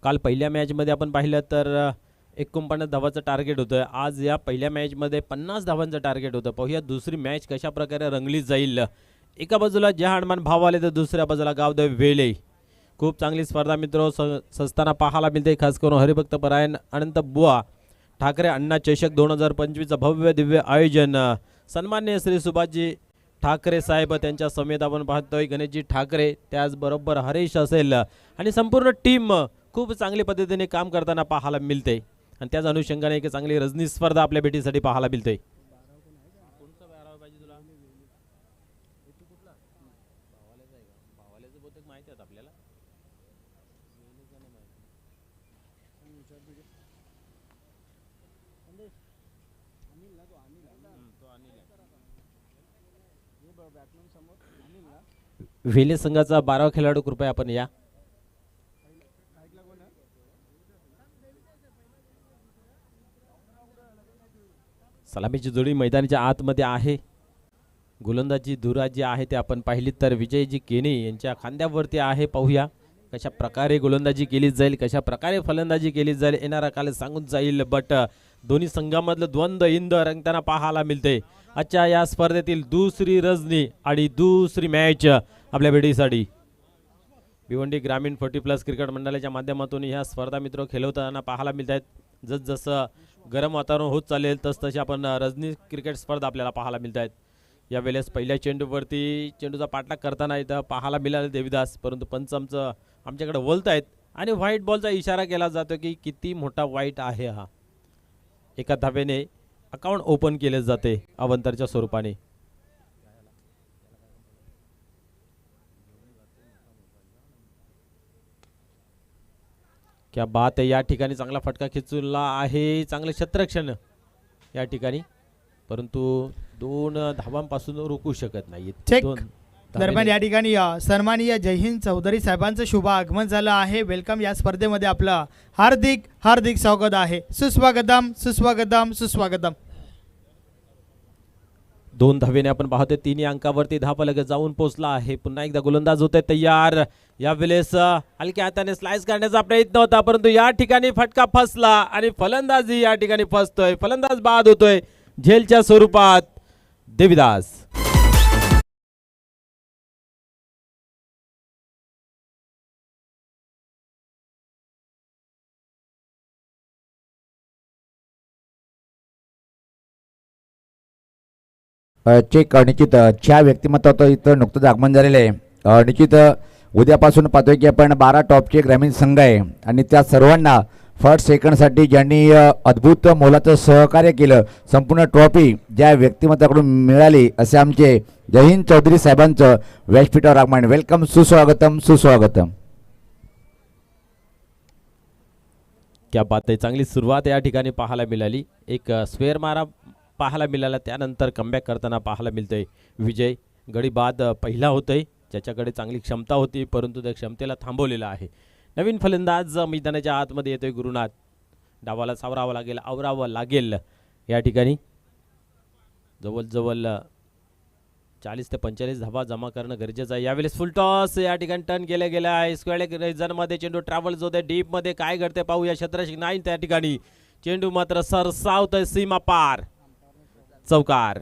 काल पहिल्या मॅचमध्ये आपण पाहिलं तर 49 धावांचं टार्गेट होतं. आज या पहिल्या मॅचमध्ये 50 धावांचं टार्गेट होतं. पाहूया दुसरी मॅच कशा प्रकारे रंगली जाईल. एका बाजूला जहानमान भाव आले तर दुसऱ्या बाजूला गावदेव वेले. खूप चांगली स्पर्धा मित्र सस्ताना पाहायला मिळते. खास करून हरिभक्त परायण अनंत बुवा ठाकरे अण्णा चषक 2025 भव्य दिव्य आयोजन. सन्मान्य श्री सुभाषजी ठाकरे साहेब त्यांच्या समेत आपण पाहतोय गणेशजी ठाकरे, त्याचबरोबर हरीश असेल आणि संपूर्ण टीम खूप चांगल्या पद्धतीने काम करताना पाहायला मिळते. आणि त्याच अनुषंगाने एक चांगली रजनी स्पर्धा आपल्या भेटीसाठी पाहायला मिळते. वेले संघाचा 12 खेळाडू कृपया आपण या. सलामीची जोडी मैदानाच्या आतमध्ये आहे. गोलंदाजी धुरा जी आहे ते आपण पाहिली तर विजयजी केने यांच्या खांद्यावरती आहे. पाहूया कशा प्रकारे गोलंदाजी केली जाईल, कशा प्रकारे फलंदाजी केली जाईल येणारा काल सांगून जाईल. बट दोन्ही संघामधलं द्वंद्व इंद रंगताना पाहायला मिळते. आजच्या या स्पर्धेतील दुसरी रजनी आणि दुसरी मॅच आपल्या भेटीसाठी भिवंडी ग्रामीण 40+ क्रिकेट मंडळाच्या माध्यमातून ह्या स्पर्धा मित्र खेळवताना पाहायला मिळत आहेत. जसजसं गरम वातावरण होत चालेल तसतशी आपण रजनी क्रिकेट स्पर्धा आपल्याला पाहायला मिळत आहेत. यावेळेस पहिल्या चेंडूवरती चेंडूचा पाठलाग करताना इथं पाहायला मिळालं देवीदास, परंतु पंच आमच्याकडे बोलत आहेत आणि व्हाईट बॉलचा इशारा केला जातो की किती मोठा वाईट आहे हा. एका धावेने अकाउंट ओपन केले जाते अवंतरच्या स्वरूपाने. क्या बात आहे. या ठिकाणी चांगला फटका खेचला आहे, चांगले क्षेत्ररक्षण या ठिकाणी, परंतु 2 धावांपासून रोखू शकत नाहीत. दरम्यान या ठिकाणी सन्माननीय जयहिंद चौधरी साहेबांचं शुभ आगमन झालं आहे. वेलकम. या स्पर्धेमध्ये आपलं हार्दिक हार्दिक स्वागत आहे. सुस्वागतम सुस्वागतम सुस्वागतम. 2 धावेने आपण पाहतोय 3 अंकावरती धापलग जाऊन पोहोचला आहे. पुन्हा एकदा गोलंदाज होते तयार. यावेळेस हलक्या हाताने स्लाइस करण्याचा प्रयत्न होता, परंतु या ठिकाणी फटका फसला आणि फलंदाजी या ठिकाणी फसतोय. फलंदाज बाद होतोय झेलच्या स्वरूपात देवीदास. चेक निश्चित ज्या व्यक्तिमत्वाचं इथं नुकतंच आगमन झालेलं आहे. निश्चित उद्यापासून पाहतोय की आपण 12 टॉपचे ग्रामीण संघ आहे आणि त्या सर्वांना फर्स्ट सेकंडसाठी ज्यांनी अद्भुत मोलाचं सहकार्य केलं, संपूर्ण ट्रॉफी ज्या व्यक्तिमत्वाकडून मिळाली, असे आमचे जयहिंद चौधरी साहेबांचं व्यासपीठावर आगमन. वेलकम. सुस्वागतम सुस्वागतम. क्या बात आहे. चांगली सुरुवात या ठिकाणी पाहायला मिळाली. एक स्क्वेअर मारा पाहायला मिळाला, त्यानंतर कमबॅक करताना पाहायला मिळतंय विजय. गडी बाद पहिला होतोय, ज्याच्याकडे चांगली क्षमता होती परंतु त्या क्षमतेला थांबवलेला आहे. नवीन फलंदाज मैदानाच्या आतमध्ये येतोय गुरुनाथ. डावाला सावरावं लागेल, आवरावं लागेल. या ठिकाणी जवळजवळ 40 ते 45 धावा जमा करणं गरजेचं आहे. यावेळेस फुल टॉस या ठिकाणी टर्न केला गेला आहे. स्क्वेअर मध्ये चेंडू ट्रॅव्हल्स होते डीप मध्ये, काय घडते पाहूया. क्षेत्ररक्षक नाही त्या ठिकाणी, चेंडू मात्र सरसावतोय सीमा पार. चौकार.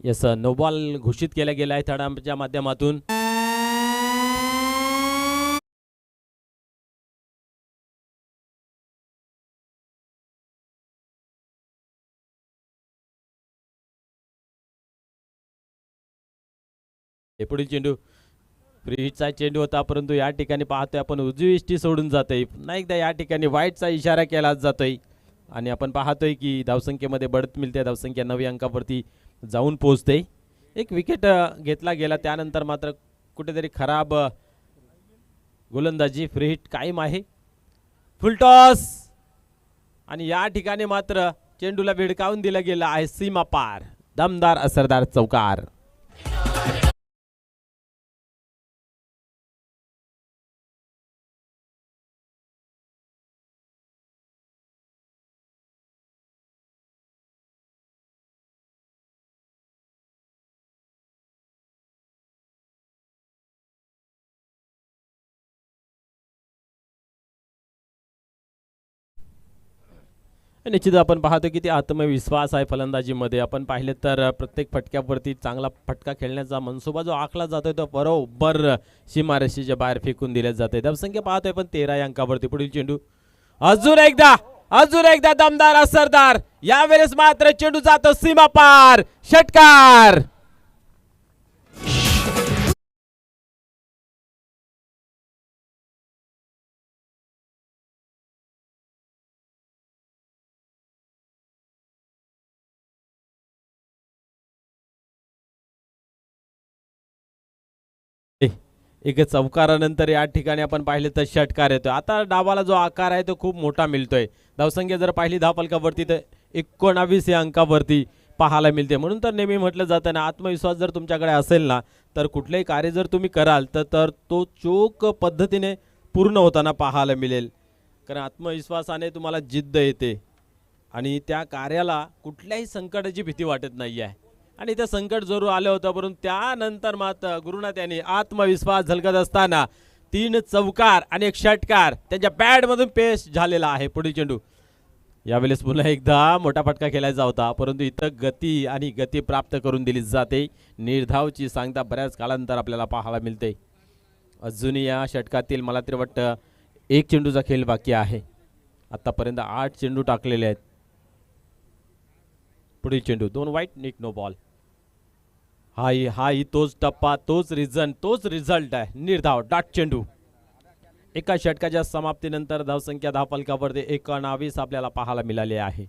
यस, नो बॉल घोषित केला गेला आहे थर्ड माध्यमातून. पुढील चेंडू फ्री हिटचा चेंडू होता, परंतु या ठिकाणी पाहतोय आपण उजवी इष्टी सोडून जातोय. पुन्हा एकदा या ठिकाणी वाईटचा इशारा केला जातोय आणि आपण पाहतोय की धावसंख्येमध्ये बढत मिळते. धावसंख्या 9 अंकावरती जाऊन पोहोचते. एक विकेट घेतला गेला, त्यानंतर मात्र कुठेतरी खराब गोलंदाजी. फ्री हिट कायम आहे. फुल टॉस आणि या ठिकाणी मात्र चेंडूला भिडकावून दिला गेला आहे सीमा पार. दमदार असरदार चौकार. निश्चित आपण पाहतो की ते आत्मविश्वास आहे फलंदाजीमध्ये. आपण पाहिले तर प्रत्येक फटक्यावरती चांगला फटका खेळण्याचा मनसुबा जो आखला जातोय तो बरोबर सीमारेषेच्या बाहेर फेकून दिल्या जाते. धावसंख्या पाहतोय पण 13 अंकावरती. पुढील चेंडू अजून एकदा दमदार असरदार. यावेळेस मात्र चेंडू जातो सीमा पार. षटकार. एक चौकारानंतर या ठिकाणी आपण पाहिले तर षटकार येतोय. आता डावाला जो आकार आहे तो खूप मोठा मिळतोय. धावसंख्या जर पाहिली धावफलकावरती तर 19 या अंकावरती पाहायला मिळते. म्हणून तर नेहमी म्हटलं जातं ना, आत्मविश्वास जर तुमच्याकडे असेल ना तर कुठलेही कार्य जर तुम्ही कराल तर तो चोख पद्धतीने पूर्ण होताना पाहायला मिळेल. कारण आत्मविश्वासाने तुम्हाला जिद्द येते आणि त्या कार्याला कुठल्याही संकटाची भीती वाटत नाही आहे. आणि ते संकट जरूर आलं होतं, परंतु त्यानंतर मात्र गुरुनाथ यांनी आत्मविश्वास झलकत असताना 3 चौकार आणि 1 षटकार त्यांच्या बॅटमधून पेश झालेला आहे. पुढील चेंडू यावेळेस पुन्हा एकदा मोठा फटका खेळायचा होता, परंतु इथं गती प्राप्त करून दिली जाते. निर्धावची सांगता बऱ्याच काळानंतर आपल्याला पाहायला मिळते. अजूनही या षटकातील मला तरी वाटतं 1 चेंडूचा खेळ बाकी आहे. आतापर्यंत 8 चेंडू टाकलेले आहेत. पुढील चेंडू 2 वाईट 1 नो बॉल. हाही तोच टप्पा, तोच रिझल्ट आहे. निर्धाव डाट चेंडू. एका षटकाच्या समाप्तीनंतर धावसंख्या धावफलकावरती 19 आपल्याला पाहायला मिळाले आहे.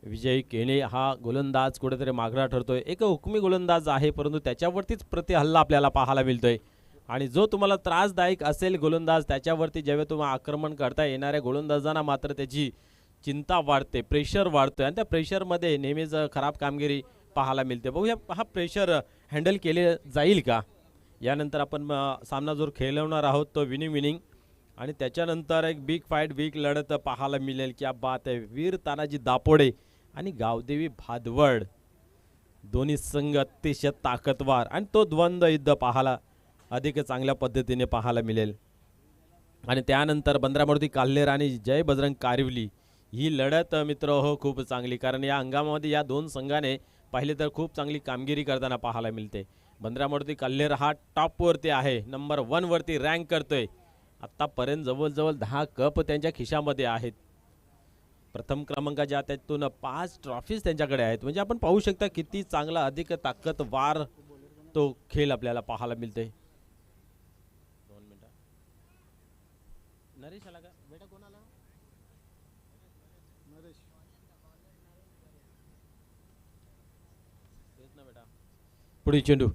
विजय केणे हा गोलंदाज कुठेतरी मागरा ठरतोय. एक हुकमी गोलंदाज आहे, परंतु त्याच्यावरतीच प्रतिहल्ला आपल्याला पाहायला मिळतोय. आणि जो तुम्हाला त्रासदायक असेल गोलंदाज त्याच्यावरती जेव्हा तुम्हाला आक्रमण करता येणाऱ्या गोलंदाजांना मात्र त्याची चिंता वाढते, प्रेशर वाढतोय आणि त्या प्रेशरमध्ये नेहमीच खराब कामगिरी पाहायला मिळते. बघूया हा प्रेशर हँडल केले जाईल का. यानंतर आपण सामना जो खेळवणार आहोत तो विनिंग आणि त्याच्यानंतर एक बिग लढत पाहायला मिळेल. क्या बात आहे. वीर तानाजी दापोडे आणि गावदेवी भादवड दोन्ही संघ अतिशय ताकदवार आणि तो द्वंद्व युद्ध पाहायला अधिक चांगल्या पद्धतीने पाहायला मिळेल. आणि त्यानंतर बंद्रामूर्ती काल्हेर आणि जय बजरंग कारिवली ही लढत मित्र हो खूप चांगली. कारण या हंगामामध्ये या 2 संघाने पाहिले तर खूप चांगली कामगिरी करताना पाहायला मिळते. बंद्रामूर्ती काल्हेर हा टॉपवरती आहे, नंबर 1 वरती रँक करतोय. आतापर्यंत जवळजवळ 10 कप त्यांच्या खिशामध्ये आहेत. प्रथम क्रमांकाच्या त्यातून 5 ट्रॉफीज त्यांच्याकडे आहेत. म्हणजे आपण पाहू शकता किती चांगला अधिक ताकदवार तो खेळ आपल्याला पाहायला मिळते. 2 मिनिटं. नरेश आला का बेटा? कोण आला? पुढील चेंडू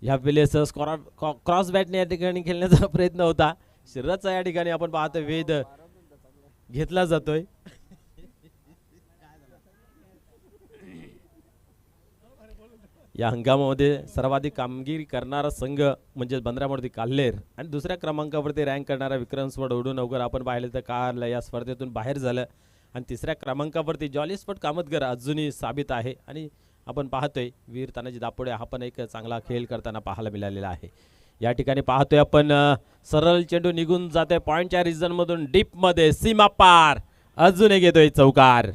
ह्या वेळेस क्रॉस बॅटने या ठिकाणी खेळण्याचा प्रयत्न होता. शरीराचा या ठिकाणी आपण पाहतो वेध घेतला जातोय. या हंगामामध्ये सर्वाधिक कामगिरी करणारा संघ म्हणजे बंद्रामूर्ती काल्हेर आणि दुसऱ्या क्रमांकावरती रँक करणारा विक्रम स्पोर्ट उडूनवकर आपण पाहिलं तर कारला या स्पर्धेतून बाहेर झालं. आणि तिसऱ्या क्रमांकावरती जॉली स्पोर्ट कामतगर अजूनही साबित आहे. आणि आपण पाहतोय वीर तानाजी दापोडे हा पण एक चांगला खेळ करताना पाहायला मिळालेला आहे. या ठिकाणी पाहतोय आपण सरळ चेंडू निघून जातोय पॉइंटच्या रिजनमधून डीपमध्ये सीमा पार. अजून एक येतोय चौकार.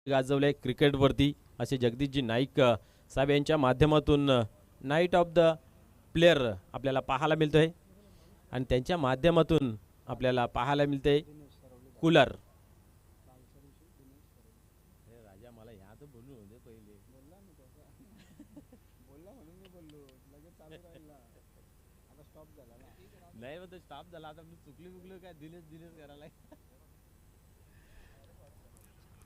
गाजवले क्रिकेटवरती असे जगदीशजी नाईक साहेब यांच्या माध्यमातून नाईट ऑफ द प्लेयर आपल्याला पाहायला मिळतोय आणि त्यांच्या माध्यमातून आपल्याला पाहायला मिळते कूलर. राजा मला ह्यात बोलू होते पहिले नाही स्टॉप झाला आता मी चुकली काय दिलेच करायला.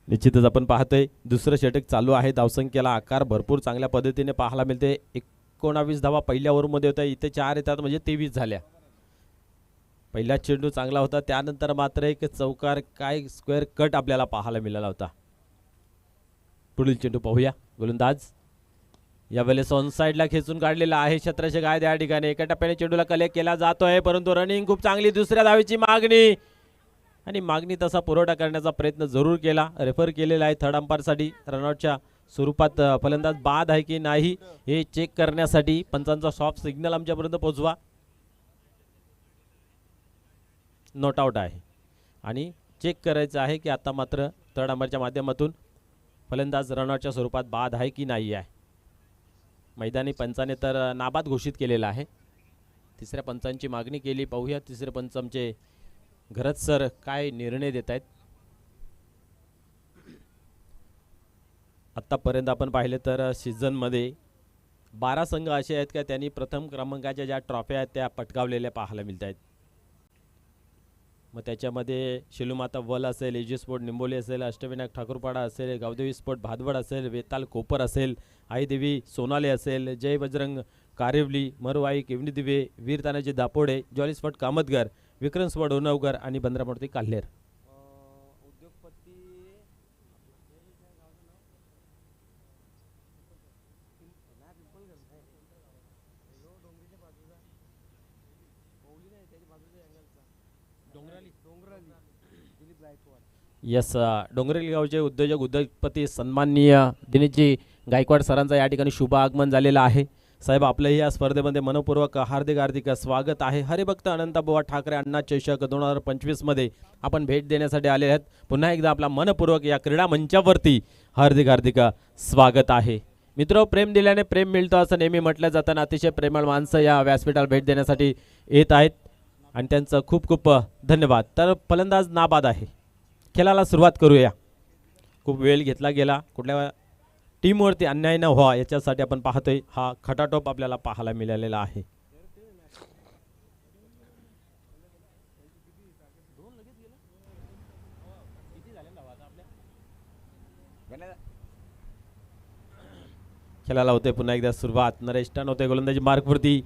निश्चितच आपण पाहतोय दुसरं षटक चालू आहे. धावसंख्येला आकार भरपूर चांगल्या पद्धतीने पाहायला मिळते. 19 धावा पहिल्या ओव्हरमध्ये होत्या, इथे 4 येतात म्हणजे 23 झाल्या. पहिला चेंडू चांगला होता, त्यानंतर मात्र एक चौकार काय स्क्वेअर कट आपल्याला पाहायला मिळाला होता. पुढील चेंडू पाहूया. गोलंदाज यावेळेस ऑन साइडला खेचून काढलेला आहे क्षेत्राचे गाय त्या ठिकाणी. एका टप्प्याने चेंडूला कलेक्ट केला जातोय, परंतु रनिंग खूप चांगली. दुसऱ्या धावेची मागणी आणि मागणी तसा पुरवठा करण्याचा प्रयत्न जरूर केला. रेफर केलेला आहे थर्ड अंपायरसाठी. रनआउटच्या स्वरूपात फलंदाज बाद आहे की नाही हे चेक करण्यासाठी पंचांचा सॉफ्ट सिग्नल आमच्यापर्यंत पोहोचवा. नॉट आउट आहे आणि चेक करायचं आहे की आता मात्र थर्ड अंपायरच्या माध्यमातून फलंदाज रनआउटच्या स्वरूपात बाद आहे की नाही आहे. मैदानी पंचाने तर नाबाद घोषित केलेला आहे. तिसऱ्या पंचांची मागणी केली. पाहूया तिसरे पंच आमचे घरत सर काय निर्णय देत आहेत. आत्तापर्यंत आपण पाहिले तर सीझनमध्ये 12 संघ असे आहेत का त्यांनी प्रथम क्रमांकाच्या ज्या ट्रॉफ्या आहेत त्या पटकावलेल्या पाहायला मिळत आहेत. मग त्याच्यामध्ये शिलूमाता वल असेल, एजी स्पोर्ट निंबोली असेल, अष्टविनायक ठाकूरपाडा असेल, गावदेवी स्पोर्ट भादवड असेल, वेताल कोपर असेल, आईदेवी सोनाले असेल, जय बजरंग कारिवली, मरुआई किवनी दिवे, वीर तानाजी दापोडे, जॉली स्पोर्ट कामतगर, विक्रम स्पोर्ट उनवगर आणि बंद्रामूर्ती काल्हेर. यस, डोंगरेली गावचे उद्योजपती सन्माननीय दिनेशजी गायकवाड सरांचा या ठिकाणी शुभ आगमन झालेलं आहे. साहेब आपलंही या स्पर्धेमध्ये मनपूर्वक हार्दिक स्वागत आहे. हरिभक्त अनंतबुवा ठाकरे अण्णा चषक 2025 मध्ये आपण भेट देण्यासाठी आले आहेत. पुन्हा एकदा आपला मनपूर्वक या क्रीडा मंचावरती हार्दिक स्वागत आहे. मित्र, प्रेम दिल्याने प्रेम मिळतं असं नेहमी म्हटलं जाताना अतिशय प्रेमळ माणसं या व्यासपीठाला भेट देण्यासाठी येत आहेत आणि त्यांचं खूप धन्यवाद. तर फलंदाज नाबाद आहे. खेळाला सुरुवात करूया. खूप वेळ घेतला गेला, कुठल्या टीमवरती अन्याय न व्हावा याच्यासाठी आपण पाहतोय हा खटाटोप आपल्याला पाहायला मिळालेला आहे. खेळाला होते पुन्हा एकदा सुरुवात. नरेश टर्न होते गोलंदाजी मार्कवरती.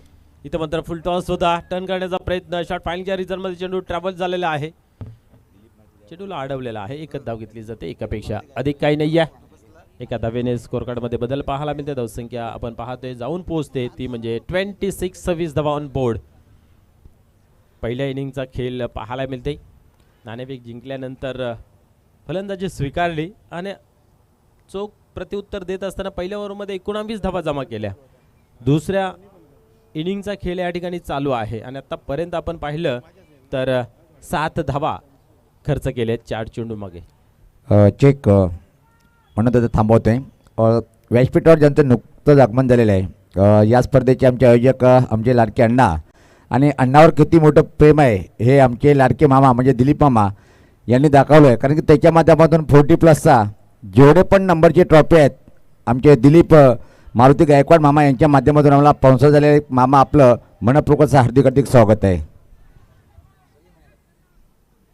इथं मात्र फुल टॉस होता. टर्न करण्याचा प्रयत्न. शॉट फायनलच्या रिझनमध्ये चेंडू ट्रॅव्हल झालेला आहे. चेंडूला अडवलेला आहे. एकच धाव घेतली जाते. एकापेक्षा अधिक काही नाही आहे. एका धावेने स्कोर कार्डमध्ये बदल पाहायला मिळते. धावसंख्या आपण पाहतोय जाऊन पोहोचते ती म्हणजे 26 धावा ऑन बोर्ड. पहिल्या इनिंगचा खेळ पाहायला मिळते. नाणेफेक जिंकल्यानंतर फलंदाजी स्वीकारली आणि चोख प्रत्युत्तर देत असताना पहिल्या ओव्हरमध्ये 19 धावा जमा केल्या. दुसऱ्या इनिंगचा खेळ या ठिकाणी चालू आहे आणि आतापर्यंत आपण पाहिलं तर 7 धावा खर्च केले 4 चेंडू मागे. चेक म्हणून तर थांबवतोय. व्यासपीठावर ज्यांचं नुकतंच आगमन झालेलं आहे या स्पर्धेचे आमचे आयोजक आमचे लाडके अण्णा आणि अण्णावर किती मोठं प्रेम आहे हे आमचे लाडके मामा म्हणजे दिलीप मामा यांनी दाखवलं आहे. कारण की त्याच्या माध्यमातून 40+ जेवढे पण नंबरचे ट्रॉफी आहेत आमचे दिलीप मारुती गायकवाड मामा यांच्या माध्यमातून आम्हाला स्पॉन्सर झालेले मामा आपलं मनपूर्वक हार्दिक स्वागत आहे.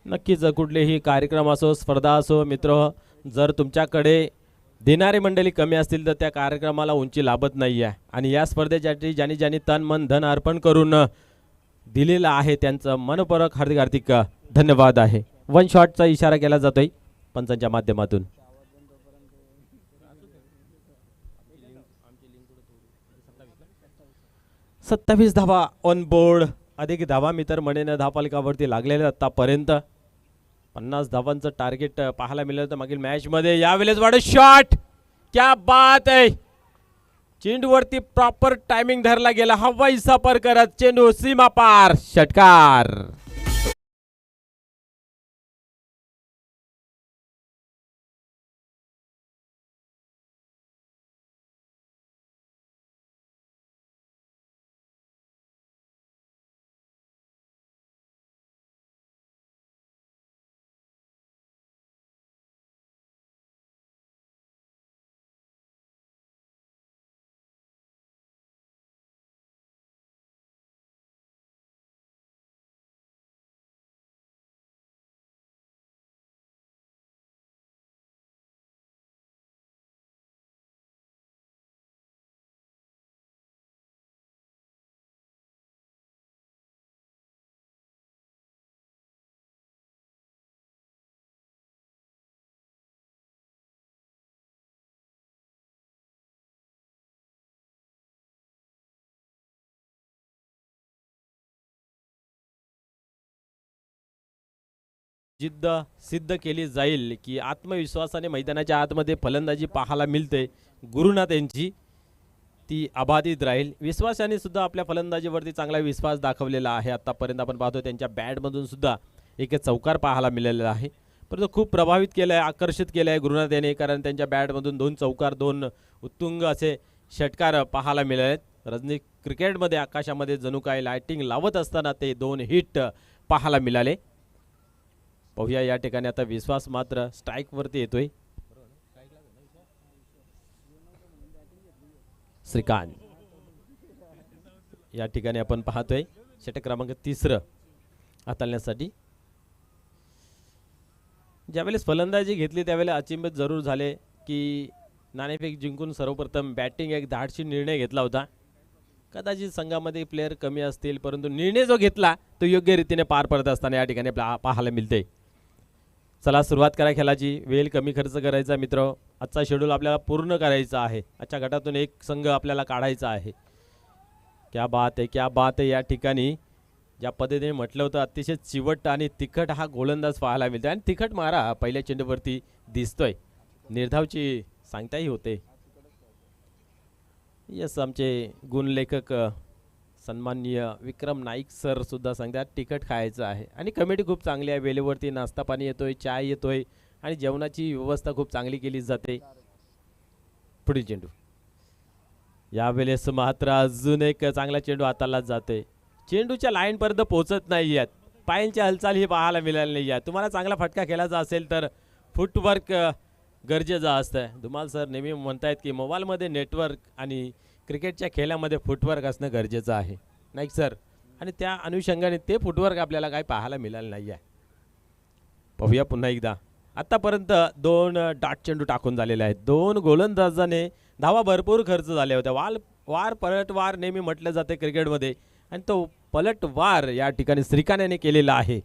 नक्कीच कुठलेही कार्यक्रम असो, स्पर्धा असो, मित्र, जर तुमच्याकडे देणारे मंडळी कमी असतील तर त्या कार्यक्रमाला उंची लाभत नाही आहे. आणि या स्पर्धेसाठी ज्यांनी तन मन धन अर्पण करून दिलेलं आहे त्यांचं मनपूर्वक हार्दिक धन्यवाद आहे. 1 शॉटचा इशारा केला जातोय पंचांच्या माध्यमातून. 27 धावा ऑन बोर्ड. अधिक धावा मी तर म्हणेन धावफलकावरती लागलेले आतापर्यंत. 50 धावांचं टार्गेट पाहायला मिळालं होतं मागील मॅचमध्ये. यावेळेस वाढ शॉट, क्या बात आहे. चेंडूवरती प्रॉपर टायमिंग धरला गेला. हवाई सफर करत चेंडू सीमा पार, षटकार. जिद्द सिद्ध केली जाईल की आत्मविश्वासाने मैदानाच्या आतमध्ये फलंदाजी पाहायला मिळते गुरुनाथ यांची ती अबाधित राहील. विश्वासाने सुद्धा आपल्या फलंदाजीवरती चांगला विश्वास दाखवलेला आहे. आतापर्यंत आपण पाहतो त्यांच्या बॅटमधून सुद्धा एक चौकार पाहायला मिळालेला आहे. परंतु खूप प्रभावित केलं आहे, आकर्षित केलं आहे गुरुनाथ याने, कारण त्यांच्या बॅटमधून 2 चौकार 2 उत्तुंग असे षटकार पाहायला मिळाले आहेत. रजनी क्रिकेटमध्ये आकाशामध्ये जणू काय लाइटिंग लावत असताना ते 2 हिट पाहायला मिळाले. पाहूया या ठिकाणी आता विश्वास मात्र स्ट्राईकवरती येतोय. श्रीकांत या ठिकाणी आपण पाहतोय षटक क्रमांक 3 हाताळण्यासाठी. ज्यावेळेस फलंदाजी घेतली त्यावेळेला अचंबित जरूर झाले की नाणेफेक जिंकून सर्वप्रथम बॅटिंग एक धाडसी निर्णय घेतला होता. कदाचित संघामध्ये प्लेयर कमी असतील, परंतु निर्णय जो घेतला तो योग्य रीतीने पार पडत असताना या ठिकाणी पाहायला मिळते. चला सुरुवात करा खेळाची. वेळ कमी खर्च करायचा मित्र. आजचा शेड्यूल आपल्याला पूर्ण करायचा आहे. आजच्या गटातून एक संघ आपल्याला काढायचा आहे. क्या बात आहे, क्या बात आहे. या ठिकाणी ज्या पद्धतीने म्हटलं होतं अतिशय चिवट आणि तिखट हा गोलंदाज पाहायला मिळतो आणि तिखट मारा पहिल्या चेंडूवरती दिसतोय. निर्धावची सांगताही होते. यस, आमचे गुणलेखक सन्माननीय विक्रम नाईक सर सुद्धा सांगतात तिखट खायचं आहे. आणि कमिटी खूप चांगली आहे. वेळेवरती नाश्ता पाणी येतोय, चाय येतोय आणि जेवणाची व्यवस्था खूप चांगली केली जाते. पुढील चेंडू यावेळेस मात्र अजून एक चांगला चेंडू हाताला जाते. चेंडूच्या लाईनपर्यंत पोहोचत नाही आहेत. पायांची हालचाल ही पाहायला मिळाली नाही आहे. तुम्हाला चांगला फटका खेळायचा असेल तर फुटवर्क गरजेचं असतं. धुमाल सर नेहमी म्हणतायत की मोबाईलमध्ये नेटवर्क आणि क्रिकेटच्या खेळामध्ये फुटवर्क असणं गरजेचं आहे, नाईक सर. आणि त्या अनुषंगाने ते फुटवर्क आपल्याला काही पाहायला मिळालं नाही आहे. पाहूया पुन्हा एकदा. आतापर्यंत 2 डॉट चेंडू टाकून झालेले आहेत. 2 गोलंदाजाने धावा भरपूर खर्च झाले होते. वार पलटवार नेहमी म्हटलं जाते क्रिकेटमध्ये आणि तो पलटवार या ठिकाणी श्रीकांत याने केलेला आहे.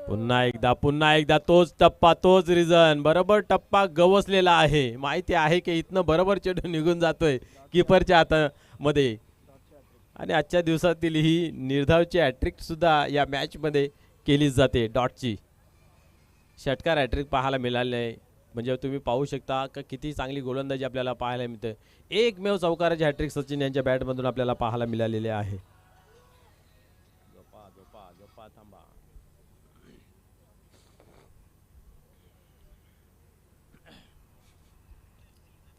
पुन्हा एकदा तोच टप्पा, तोच रिझन. बरोबर टप्पा गवसलेला आहे. माहिती आहे की इथनं बरोबर चेंडू निघून जातोय कीपरच्या हातामध्ये. आणि आजच्या दिवसातील ही निर्धावची हॅट्रिक सुद्धा या मॅचमध्ये केली जाते. डॉटची षटकार हॅट्रिक पाहायला मिळाले आहे. म्हणजे तुम्ही पाहू शकता का किती चांगली गोलंदाजी आपल्याला पाहायला मिळते. एकमेव चौकाराची हॅट्रिक सचिन यांच्या बॅटमधून आपल्याला पाहायला मिळालेले आहे. थांबा.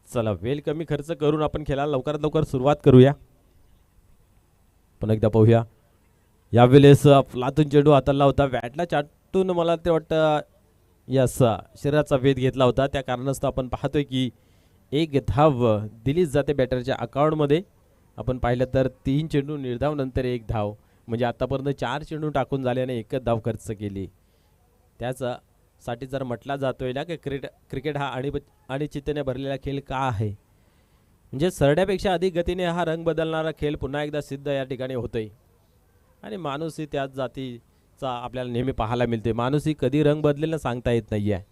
चला वेळ कमी खर्च करून आपण खेळायला लवकरात लवकर सुरुवात करूया. पुन्हा एकदा पाहूया. यावेळेस लातून चेंडू हाताळला होता. बॅटला चाटून मला ते वाटतं यस शरीराचा वेध घेतला होता. त्या कारणास्तव आपण पाहतोय की 1 धाव दिलीच जाते बॅटरच्या अकाउंटमध्ये. आपण पाहिलं तर 3 चेंडू निर्धाव नंतर 1 धाव, म्हणजे आतापर्यंत 4 चेंडू टाकून झाल्याने 1च धाव खर्च केली. त्यासाठी जर म्हटला जातोय ना की क्रिकेट हा अनिश्चिततेने भरलेला खेळ का आहे. म्हणजे सरड्यापेक्षा अधिक गतीने हा रंग बदलणारा खेळ पुन्हा एकदा सिद्ध या ठिकाणी होतोय. आणि माणूसही त्याच जातीचा आपल्याला नेहमी पाहायला मिळते. माणूसही कधी रंग बदलेला सांगता येत नाही आहे.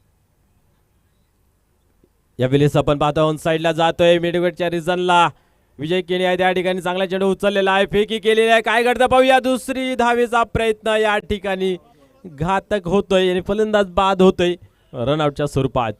यावेळेस आपण पाहतो ऑन साईडला जातोय मिडविकेटच्या रिझनला विजय केली आहे. त्या ठिकाणी चांगला चेंडू उचललेला आहे, फेकी केलेली आहे. काय घडतं पाहूया. दुसरी धावेचा प्रयत्न या ठिकाणी घातक होतोय आणि फलंदाज बाद होतोय रनआउटच्या स्वरूपात.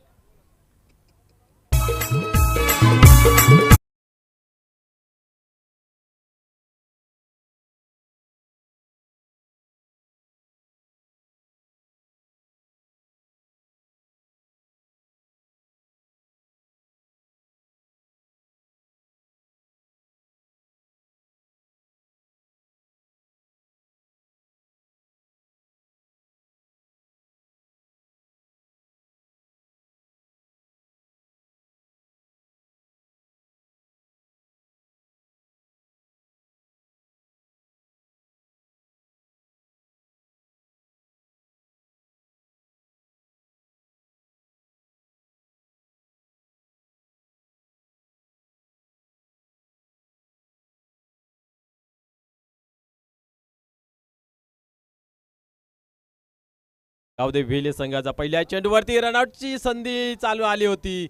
गावदे वेले संघाचा पहिल्या चेंडूवरती रनआउटची संधी चालू आली होती.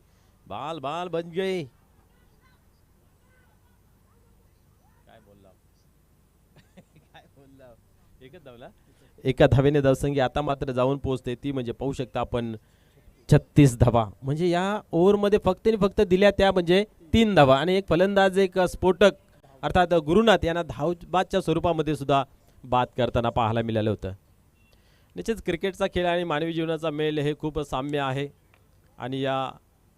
बाल बाल बन गए. काय बोलला एकच धावला, एका धावेने धावसंख्या आता मात्र जाऊन पोहोचते ती म्हणजे पाहू शकता आपण 36 धावा. म्हणजे या ओव्हरमध्ये फक्त आणि फक्त दिल्या त्या म्हणजे 3 धावा आणि एक फलंदाज एक स्फोटक अर्थात गुरुनाथ यांना धावबादच्या स्वरूपामध्ये सुद्धा बाद करताना पाहायला मिळालं होतं. निश्चित क्रिकेटचा खेळ आणि मानवी जीवनाचा मेल हे खूप साम्य आहे आणि या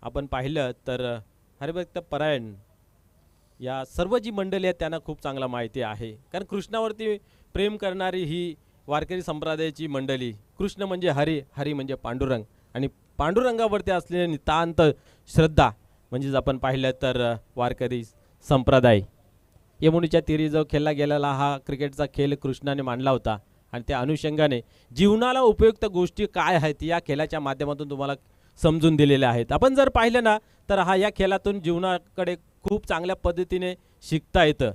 आपण पाहिलं तर हरिभक्त परायण या सर्व जी मंडळी आहेत त्यांना खूप चांगला माहिती आहे, कारण कृष्णावरती प्रेम करणारी ही वारकरी संप्रदायाची मंडळी. कृष्ण म्हणजे हरी, हरी म्हणजे पांडुरंग आणि पांडुरंगावरती असलेली नितांत श्रद्धा म्हणजेच आपण पाहिलं तर वारकरी संप्रदाय. यमुनेच्या तीरी जो खेळला गेलेला हा क्रिकेटचा खेळ कृष्णाने मांडला होता आणि त्या अनुषंगाने जीवनाला उपयुक्त गोष्टी काय आहेत या खेळाच्या माध्यमातून तुम्हाला समजून दिलेल्या आहेत. आपण जर पाहिलं ना तर हा या खेळातून जीवनाकडे खूप चांगल्या पद्धतीने शिकता येतं,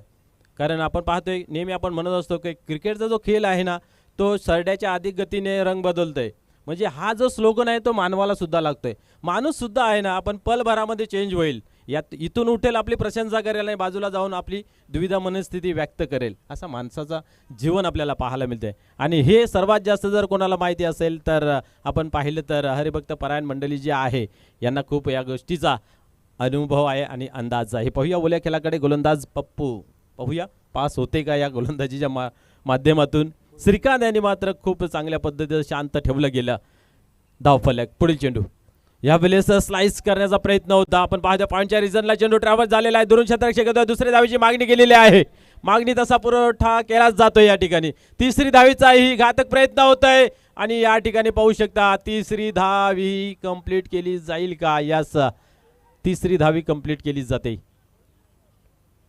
कारण आपण पाहतोय नेहमी आपण म्हणत असतो की क्रिकेटचा जो खेळ आहे ना तो सरड्याच्या अधिक गतीने रंग बदलतोय. म्हणजे हा जो स्लोगन आहे तो मानवाला सुद्धा लागतोय. माणूस सुद्धा आहे ना आपण पलभरामध्ये चेंज होईल, यात इथून उठेल आपली प्रशंसा करेल आणि बाजूला जाऊन आपली द्विधा मनस्थिती व्यक्त करेल, असा माणसाचा जीवन आपल्याला पाहायला मिळते. आणि हे सर्वात जास्त जर कोणाला माहिती असेल तर आपण पाहिलं तर हरिभक्त परायण मंडळी जी आहे यांना खूप या गोष्टीचा अनुभव आहे आणि अंदाज आहे. पाहूया ओल्या खेळाकडे. गोलंदाज पप्पू पाहूया पास होते का या गोलंदाजीच्या माध्यमातून. श्रीकांत यांनी मात्र खूप चांगल्या पद्धतीने शांत ठेवलं गेलं धावफलक. पुढील चेंडू यावेळेस स्लाइस करण्याचा प्रयत्न होता. आपण पाहतो पॉईंटच्या रिझनला चेंडू ट्रॅव्हल्स झालेला आहे. दुरून क्षेत्ररक्षक दुसऱ्या धावेची मागणी केलेली आहे. मागणी तसा पुरवठा केलाच जातोय या ठिकाणी. तिसरी धावेचाही घातक प्रयत्न होतोय आणि या ठिकाणी पाहू शकता तिसरी धावी कंप्लीट केली जाईल का. यास तिसरी धावी कंप्लीट केली जाते.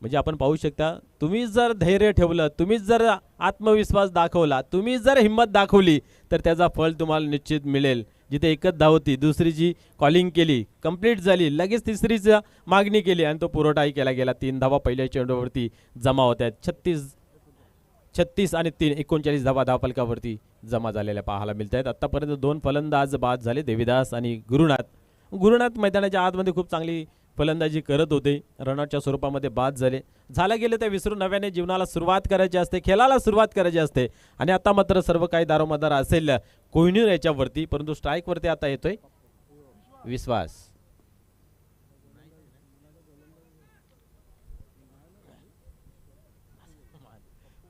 म्हणजे आपण पाहू शकता तुम्ही जर धैर्य ठेवलं, तुम्ही जर आत्मविश्वास दाखवला, तुम्ही जर हिंमत दाखवली तर त्याचा फळ तुम्हाला निश्चित मिळेल. जिथे एकच धाव होती दुसरीची कॉलिंग केली कंप्लीट झाली, लगेच तिसरीची मागणी केली आणि तो पुरवठाही केला गेला. 3 धावा पहिल्या चेंडूवरती जमा होत आहेत. 36 आणि 3 39 धावा धावफलकावरती जमा झालेल्या पाहायला मिळत आहेत. आतापर्यंत 2 फलंदाज बाद झाले, देवीदास आणि गुरुनाथ. गुरुनाथ मैदानाच्या आतमध्ये खूप चांगली फलंदाजी करत होते, रनआउटच्या स्वरूपामध्ये बाद झाले. झालं गेलं ते विसरून नव्याने जीवनाला सुरुवात करायची असते, खेळाला सुरुवात करायची असते. आणि आता मात्र सर्व काही दारोमदार असेल कोहिनूर याच्यावरती, परंतु स्ट्राईकवरती आता येतोय विश्वास.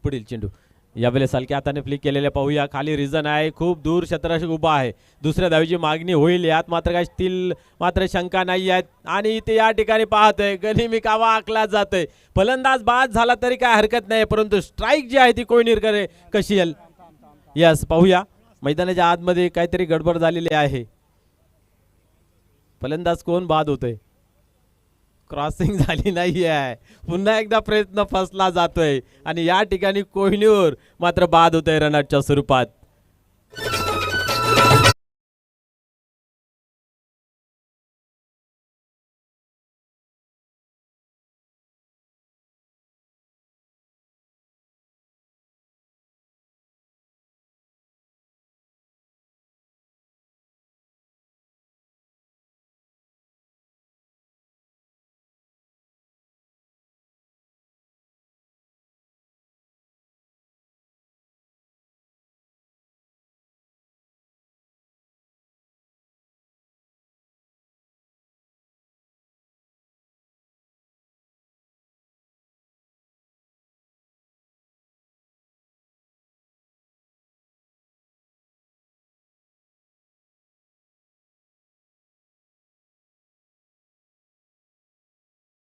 पुढील चेंडू यावेळेस हलक्या हाताने फ्लिक केलेले पाहूया. खाली रिझन आहे, खूप दूर क्षेत्ररक्षक उभा आहे. दुसऱ्या धावेची मागणी होईल यात मात्र काय स्टील मात्र शंका नाही आहेत. आणि इथे या ठिकाणी पाहतोय गनिमी कावा आखला जातोय. फलंदाज बाद झाला तरी काय हरकत नाही, परंतु स्ट्राईक जी आहे ती कोहिनूर करे कशी येईल. यस पाहूया मैदानाच्या आतमध्ये काहीतरी गडबड झालेली आहे. फलंदाज कोण बाद होतोय, क्रॉसिंग झाली नाही आहे. पुन्हा एकदा प्रयत्न फसला जातोय आणि या ठिकाणी कोहिनूर मात्र बाद होतोय रनआउटच्या स्वरूपात.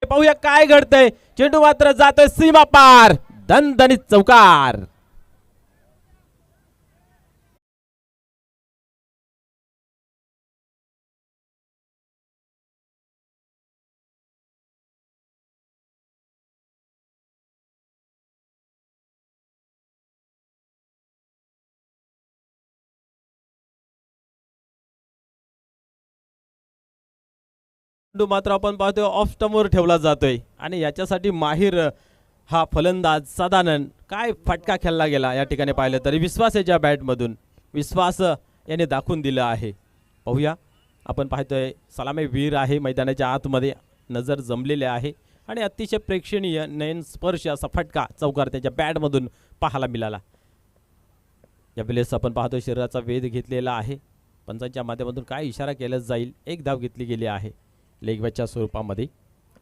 पाहूया काय घडतंय. चेंडू मात्र जातोय सीमा पार, दणदणीत चौकार. मात्र आपण पाहतोय ऑफ स्टंपवर ठेवला जातोय आणि याच्यासाठी माहीर हा फलंदाज सदानंद काय फटका खेळला गेला या ठिकाणी पाहिलं तरी विश्वास याच्या बॅटमधून विश्वास याने दाखवून दिलं आहे. पाहूया आपण पाहतोय सलामी वीर आहे मैदानाच्या आतमध्ये, नजर जमलेले आहे आणि अतिशय प्रेक्षणीय नयन स्पर्श असा फटका चौकार त्याच्या बॅटमधून पाहायला मिळाला. यावेळेस आपण पाहतो शरीराचा वेध घेतलेला आहे. पंचांच्या माध्यमातून काय इशारा केला जाईल. एक धाव घेतली गेली आहे लेग बॅचच्या स्वरूपामध्ये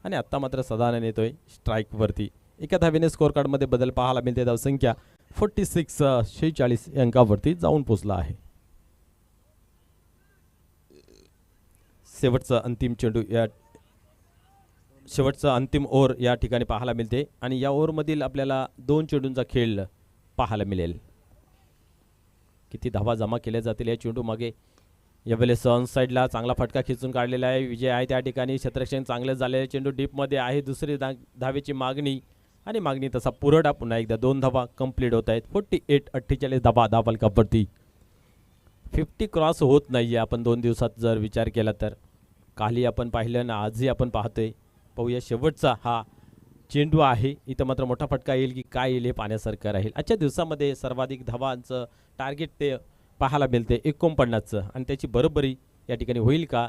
आणि आत्ता मात्र सदानंद येतोय स्ट्राईकवरती. एका धावेने स्कोअर कार्डमध्ये बदल पाहायला मिळते. धावसंख्या 46 अंकावरती जाऊन पोचला आहे. शेवटचा अंतिम ओव्हर या ठिकाणी पाहायला मिळते आणि या ओव्हरमधील आपल्याला 2 चेंडूंचा खेळ पाहायला मिळेल. किती धावा जमा केल्या जातील या चेंडू मागे. यावेळेस ऑन साईडला चांगला फटका खिचून काढलेला आहे. विजय आहे त्या ठिकाणी. क्षेत्ररक्षण चांगलं झालेलं. चेंडू डीपमध्ये आहे. दुसरी धावेची मागणी आणि मागणी तसा पुरवठा. पुन्हा एकदा 2 धावा कंप्लीट होत आहेत. 48 धावा धावफलकावरती. 50 क्रॉस होत नाही आहे आपण 2 दिवसात जर विचार केला तर. कालही आपण पाहिलं ना आजही आपण पाहतोय. पाहूया शेवटचा हा चेंडू आहे. इथं मात्र मोठा फटका येईल की काय येईल हे पाहण्यासारखं राहील. आजच्या दिवसामध्ये सर्वाधिक धावांचं टार्गेट ते पाहायला मिळते 49चं आणि त्याची बरोबरी या ठिकाणी होईल का.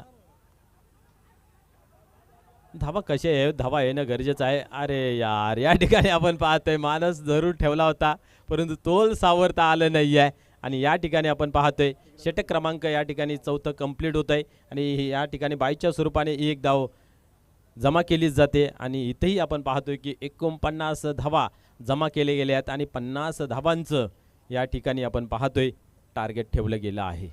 धावा येणं गरजेचं आहे. अरे यार या ठिकाणी आपण पाहतोय माणूस जरूर ठेवला होता परंतु तोल सावरता आलं नाही आहे आणि या ठिकाणी आपण पाहतोय षटक क्रमांक या ठिकाणी 4थं कंप्लीट होत आहे आणि या ठिकाणी बाईच्या स्वरूपाने एक धाव जमा केली जाते आणि इथेही आपण पाहतोय की 49 धावा जमा केले गेले आहेत आणि 50 धावांचं या ठिकाणी आपण पाहतोय टार्गेट ठेवलं गेलं आहे.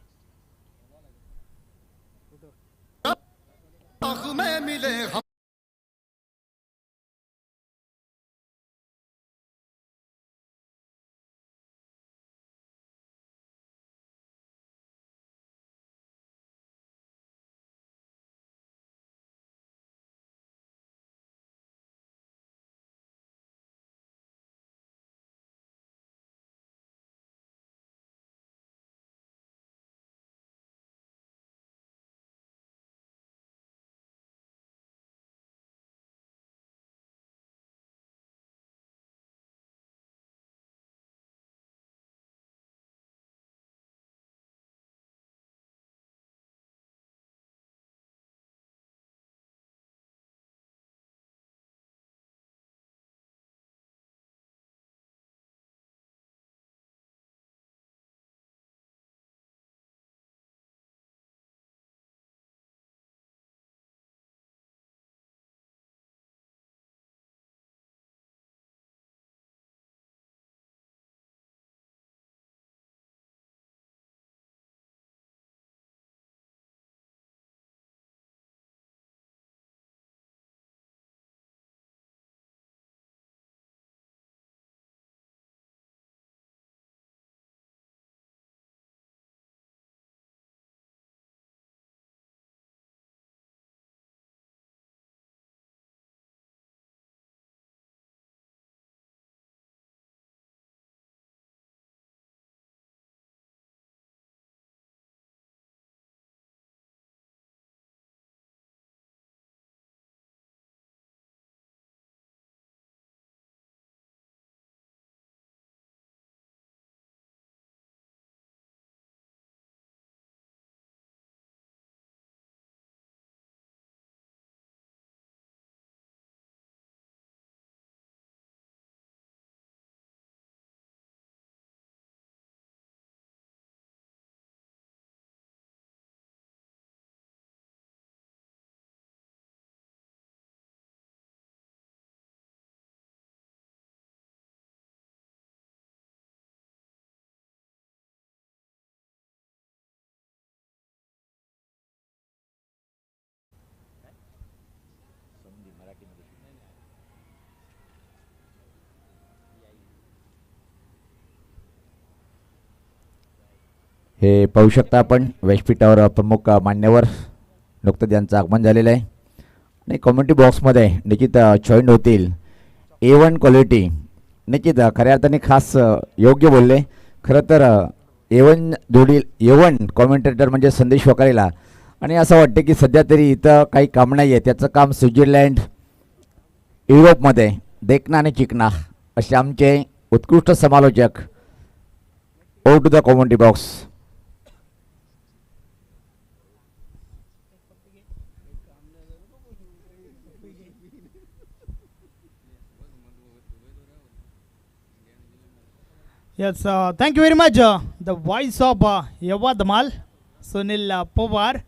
हे पाहू शकता आपण व्यासपीठावर प्रमुख मान्यवर नुकतंच यांचं आगमन झालेलं आहे आणि कम्युनिटी बॉक्समध्ये निश्चित जॉईन होतील. A1 क्वालिटी निश्चित खऱ्या अर्थाने खास योग्य बोलले. खरं तर A1 कॉमेंटेटर म्हणजे संदेश वकारेला आणि असं वाटतं की सध्या तरी इथं काही काम नाही आहे. त्याचं काम स्वित्झर्लंड युरोपमध्ये देखना आणि चिकना असे आमचे उत्कृष्ट समालोचक. Over to the commentary box. Yes, thank you very much. The voice of Yavadmal, Sunil Pawar.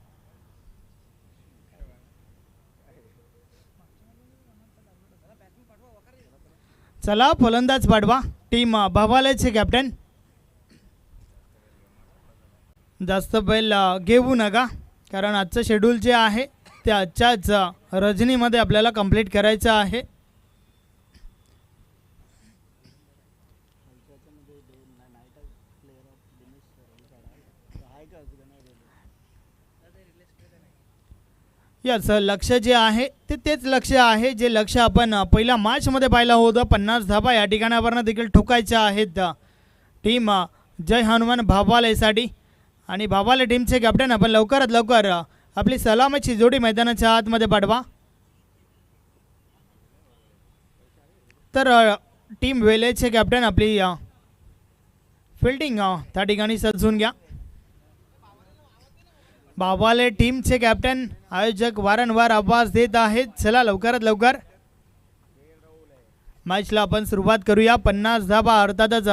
चला फलंदाज पाठवा. टीम भवालेचे कॅप्टन. जास्त बैल घेऊ नका, कारण आजचं शेड्यूल जे आहे ते आजच्याच रजनीमध्ये आपल्याला कंप्लीट करायचं आहे. यस, लक्ष जे आहे ते तेच लक्ष आहे जे लक्ष आपण पहिल्या मॅचमध्ये पाहिलं होतं. 50 धाबा या ठिकाणावरनं देखील ठोकायच्या आहेत टीम जय हनुमान भावालेसाठी. आणि भावाले टीमचे कॅप्टन आपण लवकरात लवकर आपली सलामीची जोडी मैदानाच्या आतमध्ये पाठवा. तर टीम वेलेचे कॅप्टन आपली फिल्डिंग त्या ठिकाणी सजवून घ्या. भावाले टीमचे कॅप्टन आयोजक वारंवार आवाज देत आहेत. चला लवकरात लवकर मॅचला आपण सुरुवात करूया. 50 धाबा अर्थातच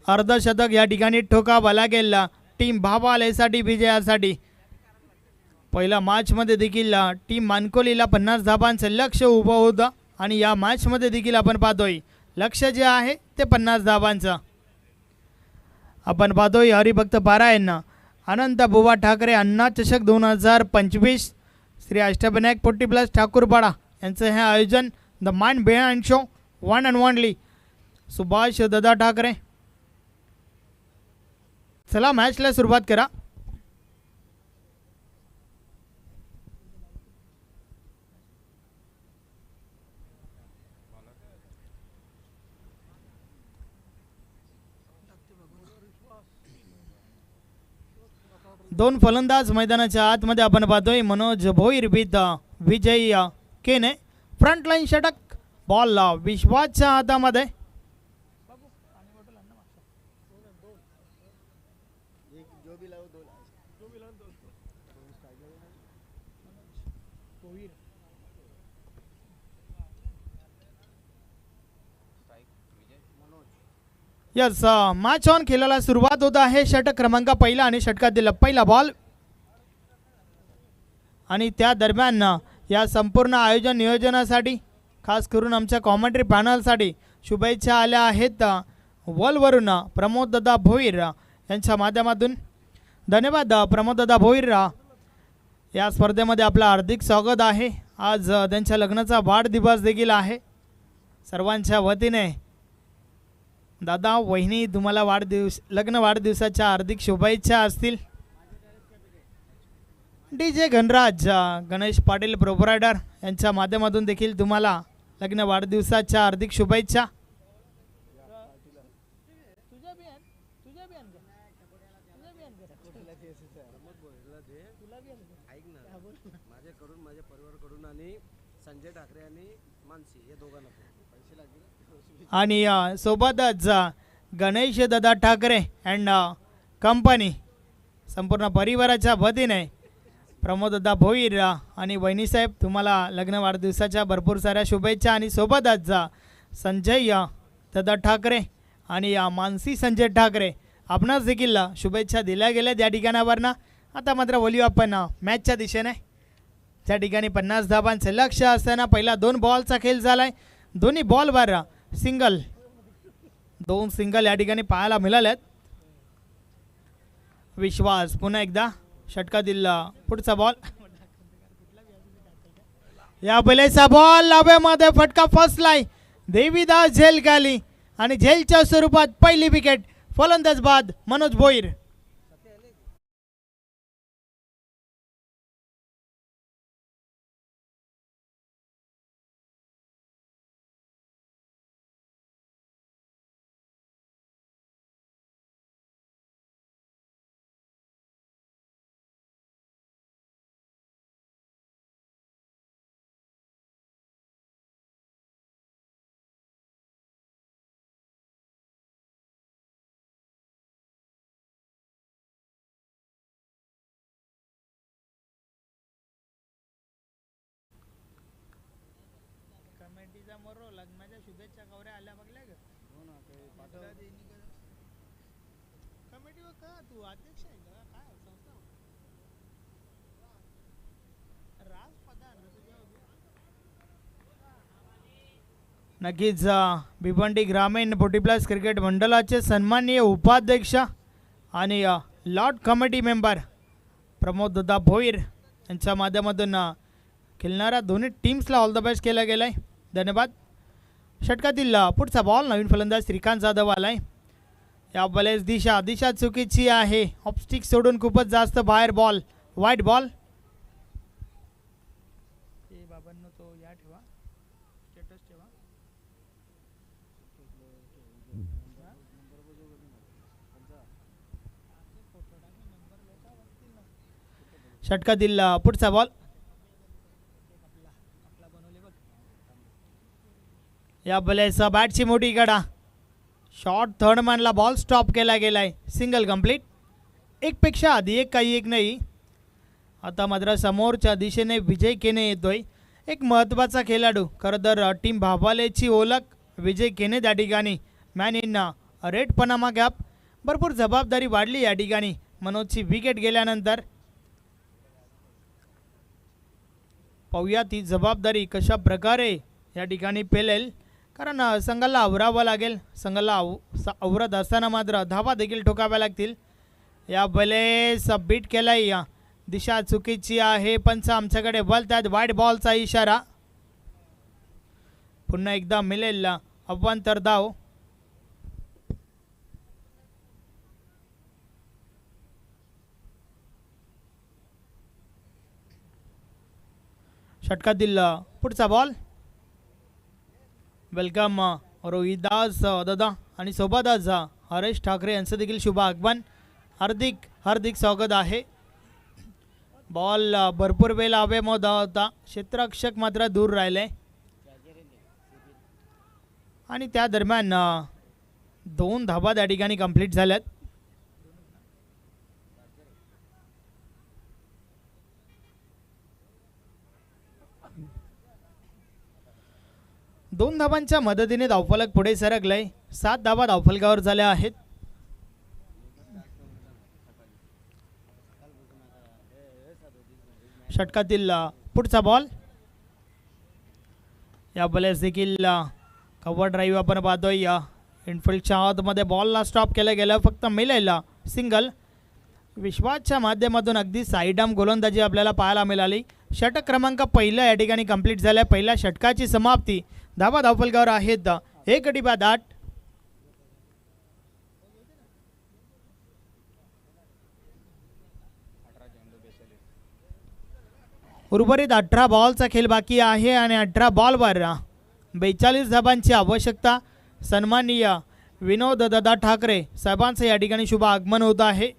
अर्धशतक या ठिकाणी ठोकावा लागेल टीम भावालेसाठी विजयासाठी. पहिल्या मॅचमध्ये देखील टीम मानकोलीला 50 धाबांचं लक्ष उभं होतं आणि या मॅचमध्ये देखील आपण पाहतोय लक्ष जे आहे ते 50 धाबांचं. आपण पाहतोय हरिभक्त पारायण अनंत बुवा ठाकरे अण्णा चषक 2025 श्री अष्टविनायक 40+ ठाकूरपाडा यांचं हे आयोजन. The mind behind show one and only Subhash दादा ठाकरे. चला मॅचला सुरुवात करा. दोन फलंदाज मैदानाच्या आतमध्ये आपण पाहतोय. मनोज भोईर विथ विजय केने. फ्रंट लाईन षटक. बॉल विश्वासच्या हातामध्ये. यस, मॅच ऑन खेळायला सुरुवात होत आहे. षटक क्रमांक पहिला आणि षटकातील पहिला बॉल. आणि त्या दरम्यान या संपूर्ण आयोजन नियोजनासाठी खास करून आमच्या कॉमेंट्री पॅनलसाठी शुभेच्छा आल्या आहेत वलवरून प्रमोददादा भोईर यांच्या माध्यमातून. धन्यवाद प्रमोददादा भोईर. या स्पर्धेमध्ये आपलं हार्दिक स्वागत आहे. आज त्यांच्या लग्नाचा वाढदिवस देखील आहे. सर्वांच्या वतीने दादा वहिनी तुम्हाला लग्न वाढदिवसाच्या हार्दिक शुभेच्छा असतील. DJ घनराज गणेश पाटील प्रोप्रायटर यांच्या माध्यमातून देखील तुम्हाला लग्न वाढदिवसाच्या हार्दिक शुभेच्छा. माझ्याकडून माझ्या परिवाराकडून आणि संजय ठाकरे आणि मानसी या दोघांना पैसे लागतील. आणि सोबतच गणेश दादा ठाकरे अँड कंपनी संपूर्ण परिवाराच्या वतीने प्रमोददादा भोईर आणि वहिनीसाहेब तुम्हाला लग्न वाढदिवसाच्या भरपूर साऱ्या शुभेच्छा. आणि सोबतच संजय दादा ठाकरे आणि मानसी संजय ठाकरे आपणास देखील शुभेच्छा दिल्या गेल्या त्या ठिकाणावरनं. आता मात्र बोलू आपण मॅचच्या दिशेने. त्या ठिकाणी 50 धाबांचं लक्ष असताना पहिला 2 बॉलचा खेळ झालाय. दोन्ही बॉलवर सिंगल, 2 सिंगल या ठिकाणी पाहायला मिळाल्यात. विश्वास पुन्हा एकदा षटकातील पुढचा बॉल. या पहिल्याचा बॉल लाव्यामध्ये फटका फसलाय. देवीदास झेल खाली आणि झेलच्या स्वरूपात पहिली विकेट. फलंदाज बाद मनोज भोईर. लग्नाच्या शुभेच्छा कवऱ्या आल्या बघल्या ग. नक्कीच भिवंडी ग्रामीण 40+ क्रिकेट मंडळाचे सन्माननीय उपाध्यक्ष आणि लॉर्ड कमिटी मेंबर प्रमोददा भोईर यांच्या माध्यमातून खेळणाऱ्या दोन्ही टीम्सला ऑल द बेस्ट केलं गेलं आहे. धन्यवाद. षटकातील पुढचा बॉल नवीन फलंदाज श्रीकांत जाधव आलाय. या बलेच दिशा चुकीची आहे. ऑफस्टिक सोडून खूपच जास्त बाहेर बॉल, वाईट बॉल. बाबांनो तो या ठेवा, स्टेटस ठेवा. षटकातील पुढचा बॉल. या बलेचा बॅटची मोठी गडा. शॉर्ट थर्ड मॅनला बॉल स्टॉप केला गेलाय. Single complete. एक पेक्षा आधी एक, काही एक नाही. आता मात्र समोरच्या दिशेने विजय केने येतोय. एक महत्त्वाचा खेळाडू. खरं तर टीम भाबालेची ओळख विजय केने त्या ठिकाणी man in red Panama gap. भरपूर जबाबदारी वाढली या ठिकाणी मनोजची विकेट गेल्यानंतर. पाहूया ती जबाबदारी कशा प्रकारे या ठिकाणी पेलेल, कारण संघाला आवरावं लागेल. संघाला आवरत असताना मात्र धावा देखील ठोकाव्या लागतील. या बलेस बीट केलाय. दिशा चुकीची आहे. पंच आमच्याकडे बोलतात. वाईट बॉलचा इशारा. पुन्हा एकदा मिळेल अवांतर धाव. षटकातील पुढचा बॉल. वेलकम रोहिदास दादा आणि सोबतच हरेश ठाकरे यांचं देखील शुभ आगमन. हार्दिक स्वागत आहे. बॉल भरपूर वेळ हवेमध्ये होता. क्षेत्ररक्षक मात्र दूर राहिले आणि त्या दरम्यान 2 धावा त्या ठिकाणी कंप्लीट झाल्यात. दोन धावांच्या मदतीने धावफलक पुढे सरकलंय. 7 धावा धावफलकावर झाल्या आहेत. षटकातील पुढचा बॉल. या बॉलेस देखील कव्हर ड्राईव्ह आपण पाहतोय. इनफिल्डच्या आतमध्ये बॉलला स्टॉप केलं गेलं. फक्त मिळेल सिंगल. विश्वासच्या माध्यमातून अगदी साईडाम गोलंदाजी आपल्याला पाहायला मिळाली. षटक क्रमांक पहिला या ठिकाणी कंप्लीट झाला. पहिल्या षटकाची समाप्ती. धावा धावफलकावर आहेत 1/8. उर्वरित 18 बॉलचा खेळ बाकी आहे आणि 18 बॉलवर 42 धावांची आवश्यकता. सन्माननीय विनोद दादा ठाकरे साहेबांचं या ठिकाणी शुभ आगमन होत आहे.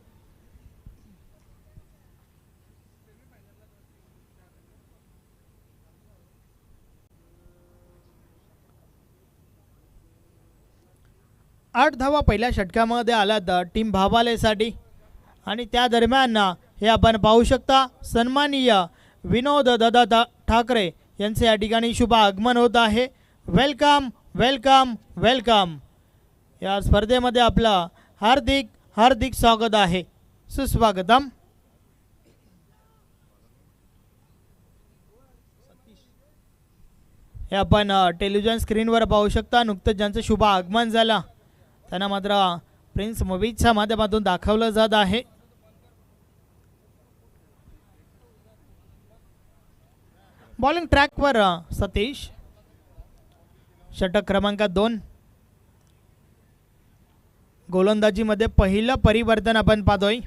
आठ धावा पहिल्या षटकामध्ये आल्यात टीम भाबालेसाठी आणि त्या दरम्यान हे आपण पाहू शकता सन्माननीय विनोद दादा ठाकरे यांचे या ठिकाणी शुभ आगमन होत आहे. Welcome welcome welcome. या स्पर्धेमध्ये आपलं हार्दिक स्वागत आहे. सुस्वागतम. हे आपण टेलिव्हिजन स्क्रीनवर पाहू शकता. नुकतंच ज्यांचं शुभ आगमन झालं त्यांना मात्र प्रिन्स मूवीजच्या माध्यमातून दाखवलं जात आहे. बॉलिंग ट्रॅकवर सतीश. षटक क्रमांक 2. गोलंदाजीमध्ये पहिलं परिवर्तन आपण पाहतोय.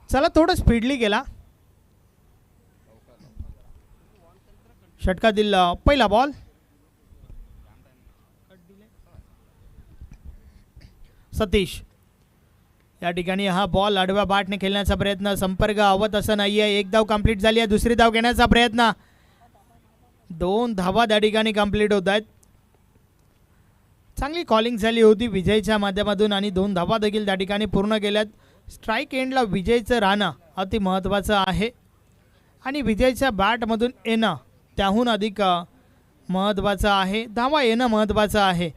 चला थोडं स्पीडली गेला. षटकातील पहिला बॉल. सतीश या ठिकाणी हा बॉल आडव्या बॅटने खेळण्याचा प्रयत्न. संपर्क आवत असं नाही आहे. 1 धाव कंप्लीट झाली आहे. दुसरी धाव घेण्याचा प्रयत्न. 2 धावा त्या ठिकाणी कंप्लीट होत आहेत. चांगली कॉलिंग झाली होती विजयच्या माध्यमातून आणि 2 धावा देखील त्या ठिकाणी पूर्ण केल्यात. स्ट्राईक एंडला विजयचं राहणं अति महत्त्वाचं आहे आणि विजयच्या बॅटमधून येणं त्याहून अधिक महत्त्वाचं आहे. धावा येणं महत्त्वाचं आहे.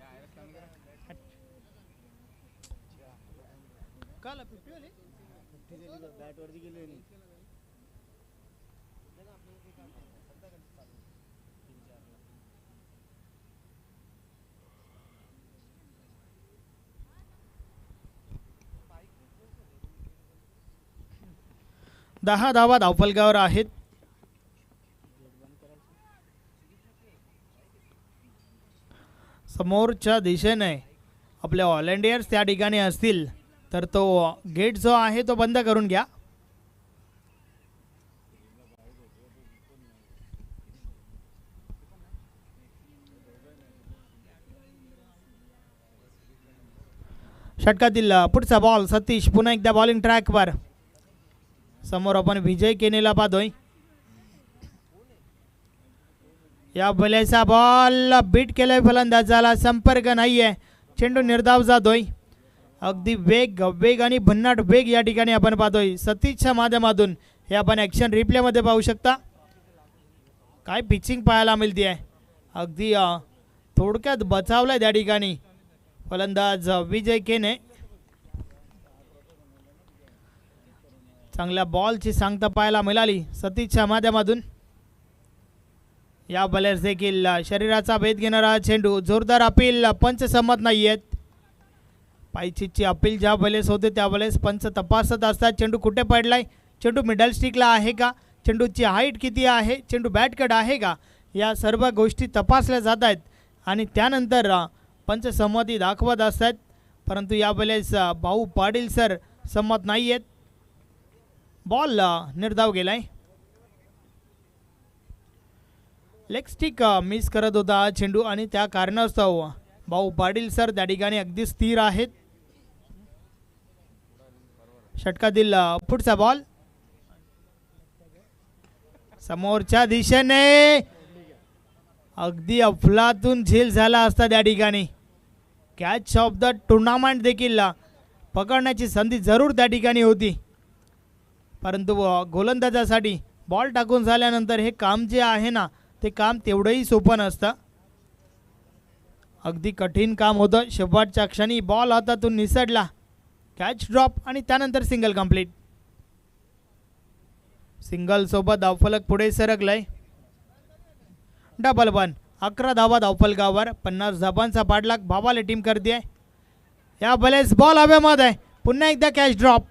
दहा धावा धावफलकावर आहेत. समोरच्या दिशेने आपले ऑल इंडियर्स त्या ठिकाणी असतील तर तो गेट जो आहे तो बंद करून घ्या. षटकातील पुढचा बॉल सतीश पुन्हा एकदा बॉलिंग ट्रॅकवर. समोर आपण विजय केनेला पाहतोय. या भल्याचा बॉल बीट केलाय फलंदाजाला, संपर्क नाहीये, चेंडू निर्धाव जातोय. अगदी वेग आणि भन्नाट वेग या ठिकाणी आपण पाहतोय सतीशच्या माध्यमातून. हे आपण ॲक्शन रिप्लेमध्ये पाहू शकता. काय पिचिंग पाहायला मिळते आहे. अगदी थोडक्यात बचावलाय त्या ठिकाणी फलंदाज विजय केने. चांगल्या बॉलची सांगता पाहायला मिळाली सतीशच्या माध्यमातून. या बॉलर्स देखील शरीराचा भेद घेणारा चेंडू. जोरदार अपील, पंच सहमत नाही आहेत. पायचीची अपील ज्या बॉलेस होते त्या बॉलेस पंच तपासत असतात. चेंडू कुठे पडलाय, चेंडू मिडल स्टिकला आहे का, चेंडूची हाईट किती आहे, चेंडू बॅटकट आहे का, या सर्व गोष्टी तपासल्या जात आहेत आणि त्यानंतर पंच संमती दाखवत असतात. परंतु या बॉलेस भाऊ पाटील सर सहमत नाही आहेत. बॉल निर्धाव गेलाय. लेग स्टिक मिस करत होता हा चेंडू आणि त्या कारणास्तव भाऊ पाटील सर त्या ठिकाणी अगदी स्थिर आहेत. षटकातील पुढचा बॉल समोरच्या दिशेने. अगदी अफलातून झेल झाला असता त्या ठिकाणी. कॅच ऑफ द टुर्नामेंट देखील पकडण्याची संधी जरूर त्या ठिकाणी होती. परंतु गोलंदाजासाठी बॉल टाकून झाल्यानंतर हे काम जे आहे ना ते काम तेवढंही सोपं नसतं. अगदी कठीण काम होतं. शेवटच्या क्षणी बॉल हातातून निसटला. कॅच ड्रॉप आणि त्यानंतर सिंगल कंप्लीट. सिंगल सोबत धावफलक पुढे सरकलाय. Double one. 11 धावा धावफलकावर. 50 धावांचा पाठलाग भावाले टीम करते. या बलेस बॉल हवेमध्ये. पुन्हा एकदा catch drop.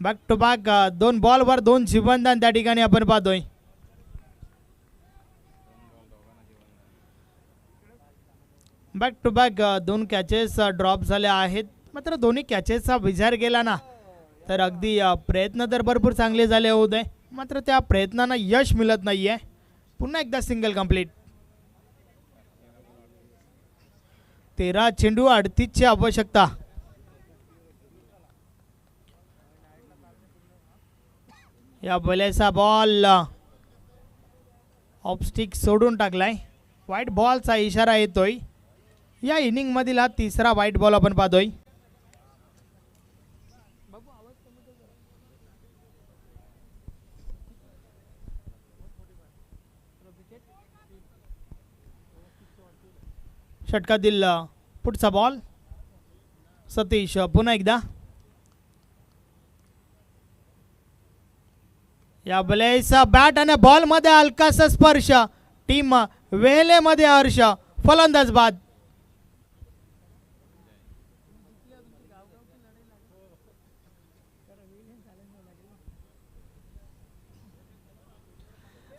Back to back 2 बॉलवर 2 जीवनदान त्या ठिकाणी आपण पाहतोय. Back to back 2 catches drop झाल्या आहेत. मात्र दोन्ही कॅचेसचा विचार केला ना तर अगदी प्रयत्न तर भरपूर चांगले झाले होते. मात्र त्या प्रयत्नांना यश मिळत नाही आहे. पुन्हा एकदा सिंगल कंप्लीट. 13 चेंडू 38ची आवश्यकता. या बॉलचा बॉल ऑफ स्टिक सोडून टाकलाय. व्हाईट बॉलचा इशारा येतोय. या इनिंग मधील हा तिसरा व्हाईट बॉल आपण पाहतोय. षटकातील पुढचा बॉल सतीश पुन्हा एकदा. या बॉलचा बॅट आणि बॉल मध्ये हलकासा स्पर्श. टीम वेहेलेमध्ये हर्ष. फलंदाज बाद.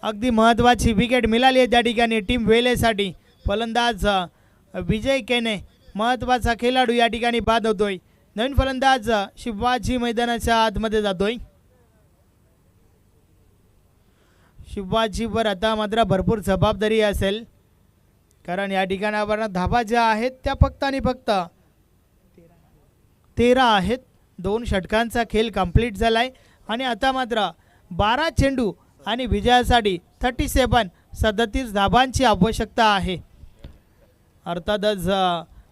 अगदी महत्त्वाची विकेट मिळाली आहे त्या ठिकाणी टीम वेलेसाठी. फलंदाज विजय केने महत्त्वाचा खेळाडू या ठिकाणी बाद होतोय. नवीन फलंदाज शिवाजी मैदानाच्या आतमध्ये जातोय. शिवाजीवर आता मात्र भरपूर जबाबदारी असेल कारण या ठिकाणावर धावा ज्या आहेत त्या फक्त आणि फक्त 13 आहेत. 2 षटकांचा खेळ कंप्लीट झालाय आणि आता मात्र 12 चेंडू आणि विजयासाठी 37 धाबांची आवश्यकता आहे. अर्थातच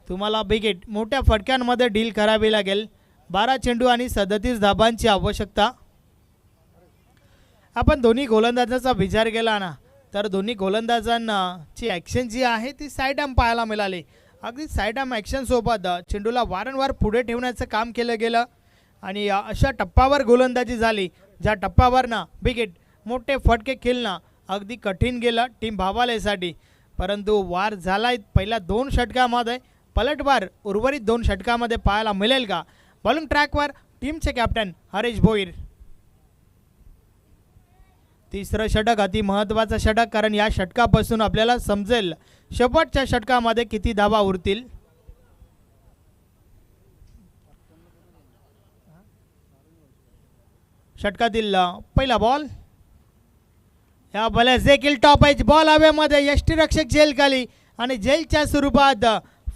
तुम्हाला विकेट मोठ्या फटक्यांमध्ये डील करावी लागेल. 12 चेंडू आणि 37 धाबांची आवश्यकता. आपण दोन्ही गोलंदाजाचा विचार केला ना तर दोन्ही गोलंदाजांची ॲक्शन जी आहे ती साईड आर्म पाहायला मिळाली. अगदी साईड आर्म ॲक्शन सोबत चेंडूला वारंवार पुढे ठेवण्याचं काम केलं गेलं आणि अशा टप्प्यावर गोलंदाजी झाली ज्या टप्प्यावरनं विकेट मोठे फटके खेळणं अगदी कठीण गेलं टीम भावालेसाठी. परंतु वार झालाय पहिल्या 2 षटकामध्ये, पलटवार उर्वरित 2 षटकामध्ये पाहायला मिळेल का? बॉलिंग ट्रॅकवर टीमचे कॅप्टन हरीश भोईर. तिसरं षटक अति महत्त्वाचं षटक, कारण या षटकापासून आपल्याला समजेल शेवटच्या षटकामध्ये किती धावा उरतील. षटकातील पहिला बॉल, या बॉलर्स देखील टॉप एज बॉल हवेमध्ये, यष्टीरक्षक झेल खाली आणि झेलच्या स्वरूपात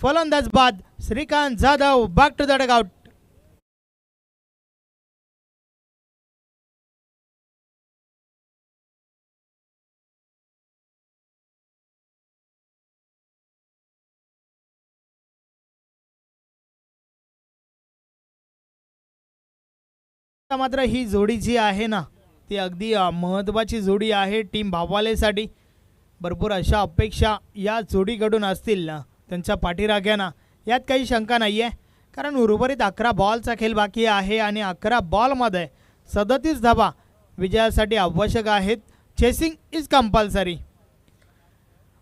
फलंदाज बाद Shrikant Jadhav back to the dugout. मात्र ही जोडी जी आहे ना ती अगदी महत्त्वाची जोडी आहे टीम भावालेसाठी. भरपूर अशा अपेक्षा या जोडीकडून असतील ना त्यांच्या पाठीराख्यांना, यात काही शंका नाही आहे. कारण उर्वरित 11 बॉलचा खेळ बाकी आहे आणि 11 बॉलमध्ये 37 धावा विजयासाठी आवश्यक आहेत. Chasing is compulsory.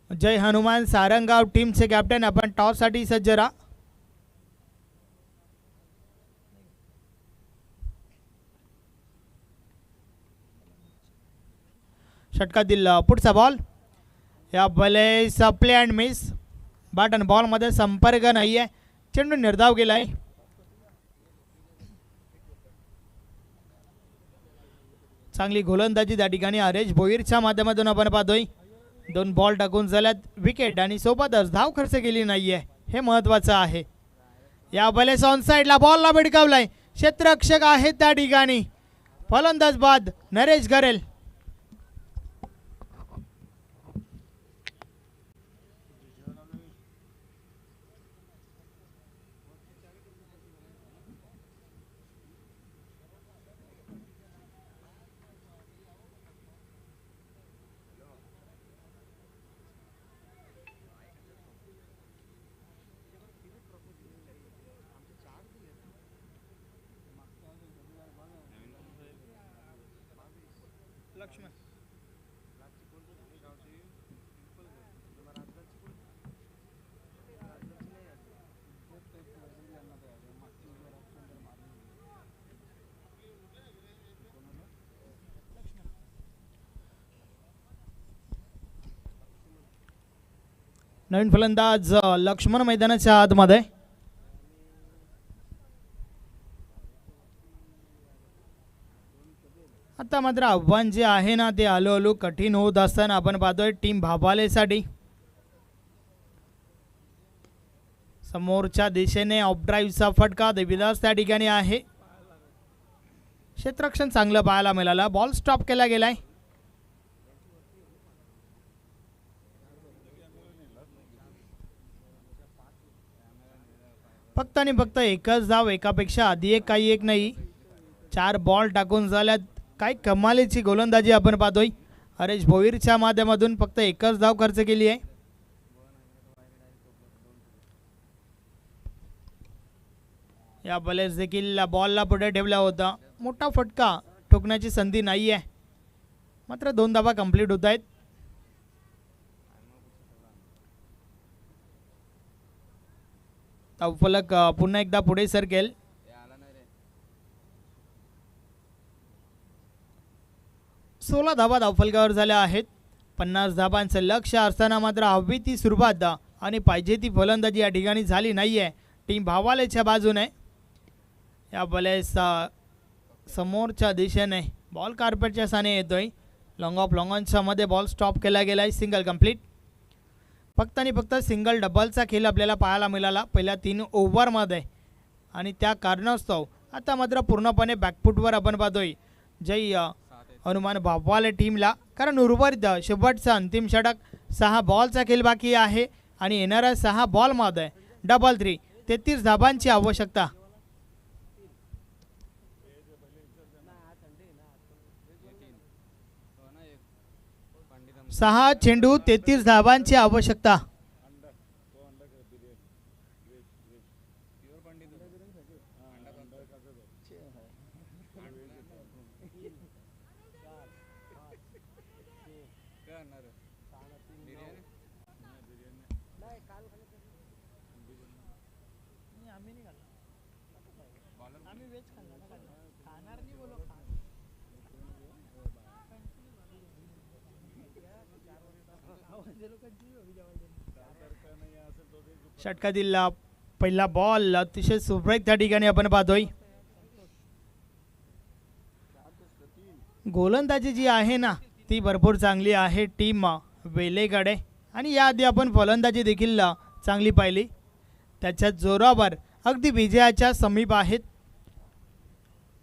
Jai Hanuman Sarangaon टीमचे कॅप्टन, आपण टॉससाठी सज्ज राहा. षटकातील पुढचा बॉल, या बॉलेस प्ले अँड मिस, बॅट आणि बॉलमध्ये संपर्क नाही आहे, चेंडू निर्धाव गेला आहे. चांगली गोलंदाजी त्या ठिकाणी हरीश भोईरच्या माध्यमातून आपण पाहतोय. 2 बॉल टाकून झाल्यात विकेट आणि सोबतच धाव खर्च केली नाहीये, हे महत्त्वाचं आहे. या बॉलेस ऑन साईडला बॉलला भिडकावलाय, क्षेत्ररक्षक आहेत त्या ठिकाणी, फलंदाज बाद नरेश गरेल. नवीन फलंदाज लक्ष्मण मैदानाच्या आतमध्ये. आता मात्र आव्हान जे आहे ना ते हळूहळू कठीण होत असताना आपण पाहतोय टीम भावालेसाठी. समोरच्या दिशेने ऑफ ड्राईव्हचा फटका देविदास त्या ठिकाणी आहे. क्षेत्ररक्षण चांगलं पाहायला मिळालं, बॉल स्टॉप केला गेलाय. फक्त आणि फक्त एकच धाव, एकापेक्षा आधी एक काही एक नाही. 4 बॉल टाकून झाल्यात, काय कमालीची गोलंदाजी आपण पाहतोय. हरीश भोईरच्या माध्यमातून फक्त एकच धाव खर्च केली आहे. या बॉलर्स देखील बॉलला पुढे ठेवला होता, मोठा फटका ठोकण्याची संधी नाही आहे, मात्र 2 धावा कंप्लीट होत आहेत. धावफलक पुन्हा एकदा पुढे सरकेल. सोळा धावा धावफलकावर झाल्या आहेत. 50 धावांचं लक्ष असताना मात्र हवी ती सुरुवात आणि पाहिजे ती फलंदाजी या ठिकाणी झाली नाही आहे टीम भावालेच्या बाजूने. या बॉलेस समोरच्या दिशेने बॉल कार्पेटच्या साने येतोय. लॉंग ऑफ लॉंगॉनच्या मध्ये बॉल स्टॉप केला गेला आहे. Single complete. फक्त आणि फक्त सिंगल डबलचा खेळ आपल्याला पाहायला मिळाला पहिल्या 3 ओव्हरमध्ये आणि त्या कारणास्तव आता मात्र पूर्णपणे बॅकफुटवर आपण पाहतोय जय हनुमान भावाले टीमला. कारण उर्वरित शेवटचा अंतिम षटक 6 बॉलचा खेळ बाकी आहे आणि येणाऱ्या 6 बॉलमध्ये डबल 3 33 धाबांची आवश्यकता. 6 चेंडू 33 धाबांची आवश्यकता. षटकातील पहिला बॉल अतिशय सुरेख त्या ठिकाणी आपण पाहतोय. गोलंदाजी जी आहे ना ती भरपूर चांगली आहे टीम वेलेकडे आणि याआधी आपण फलंदाजी देखील चांगली पाहिली. त्याच्या जोरावर अगदी विजयाच्या समीप आहेत.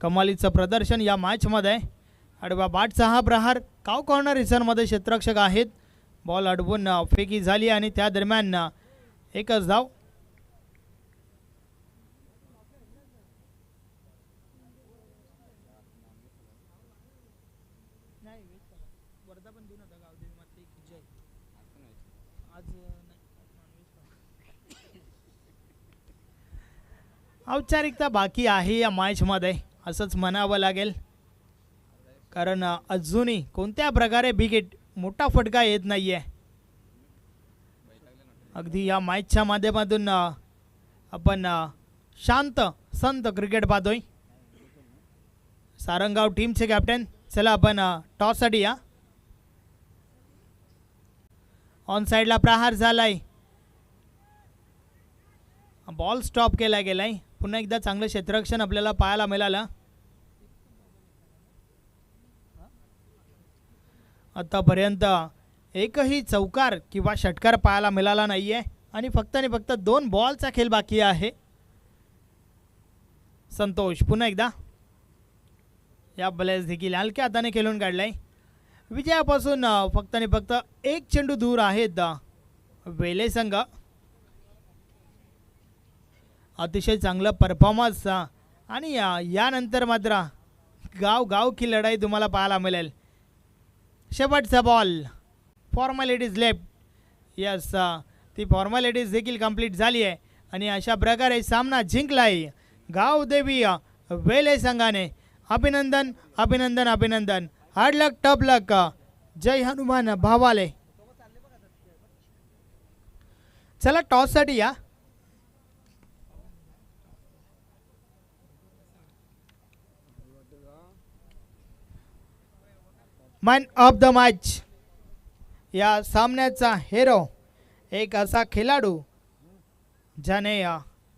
कमालीचं प्रदर्शन या मॅचमध्ये. आडवा बाटचा हा प्रहार काव कॉर्नर रिसरमध्ये क्षेत्ररक्षक आहेत. बॉल अडवून फेकी झाली आणि त्या दरम्यान एकच धाव. औपचारिकता बाकी आहे या मॅचमध्ये असंच म्हणावं लागेल, कारण अजूनही कोणत्या प्रकारे विकेट मोठा फटका येत नाहीये. अगदी या मॅचच्या माध्यमातून आपण शांत संत क्रिकेट पाहतोय. सारंगाव टीमचे कॅप्टन. चला आपण टॉससाठी या. ऑन साईडला प्रहार झालाय. बॉल स्टॉप केला गेलाय. पुन्हा एकदा चांगलं क्षेत्ररक्षण आपल्याला पाहायला मिळालं. आतापर्यंत एकही चौकार किंवा षटकार पाहायला मिळाला नाहीये आणि फक्त 2 बॉलचा खेळ बाकी आहे. संतोष पुन्हा एकदा या बलेस देखील हलक्या हाताने खेळून काढलाय. विजयापासून फक्त 1 चेंडू दूर आहेत वेले संघ. अतिशय चांगलं परफॉर्मन्स आणि यानंतर मात्र गाव की लढाई तुम्हाला पाहायला मिळेल. शेवटचा बॉल. Formalities left. यस, ती फॉर्मॅलिटीज देखील कंप्लीट झाली आहे आणि अशा प्रकारे सामना जिंकलाय गावदेवी वेले संघाने. अभिनंदन अभिनंदन अभिनंदन. हार्ड लक टफ लक. जय हनुमान भावाले. चला टॉससाठी या. Man of the match. या सामन्याचा हिरो एक असा खेळाडू ज्याने